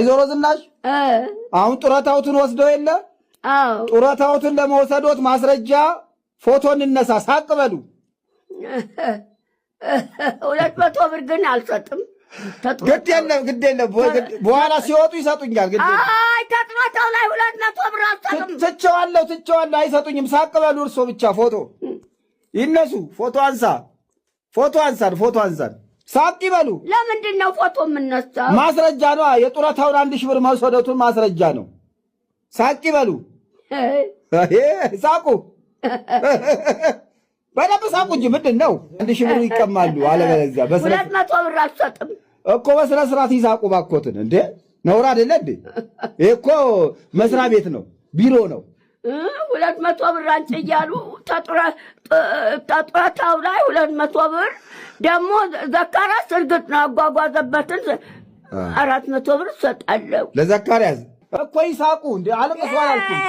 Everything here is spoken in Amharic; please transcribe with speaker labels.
Speaker 1: ዞሮ ዝናሽ አሁን ጡረታውትን ወስደው የለ?
Speaker 2: አዎ
Speaker 1: ጡረታውትን ለመውሰዶት ማስረጃ ፎቶ እንነሳ ሳቅ በሉ።
Speaker 2: 200 ብር ግን አልሰጥም።
Speaker 1: ግድ የለም በኋላ ሲወጡ ይሰጡኛል። ግድ
Speaker 2: አይ ተጥማታው ላይ 200 ብር አልሰጥም።
Speaker 1: ትቼዋለሁ አይሰጡኝም። ሳቅ በሉ። እርሶ ብቻ ፎቶ ይነሱ። ፎቶ አንሳን ሳቅ ይበሉ።
Speaker 2: ለምንድን ነው ፎቶ የምነሳው?
Speaker 1: ማስረጃ ነው። የጡረታውን 1000 ብር መውሰዶቱን ማስረጃ ነው። ሳቅ ይበሉ። ሳቁ በደንብ ሳቁ እንጂ ምንድን ነው 1000 ብር ይቀማሉ። አለበለዚያ
Speaker 2: 200 ብር አልሰጥም
Speaker 1: እኮ። በስነ ስርዓት ይሳቁ ባኮትን። እንዴ ነውር አይደለ እንዴ? ይሄ እኮ መስሪያ ቤት ነው፣ ቢሮ ነው።
Speaker 2: 200 ብር አንቺ እያሉ ተጡረታው ላይ 200 ብር ደግሞ ዘካርያስ እርግጥ ነው አጓጓዘበትን 400 ብር ሰጣለሁ
Speaker 1: ለዘካርያስ እኮ። ይሳቁ እንዴ አለቀሱ አላልኩም።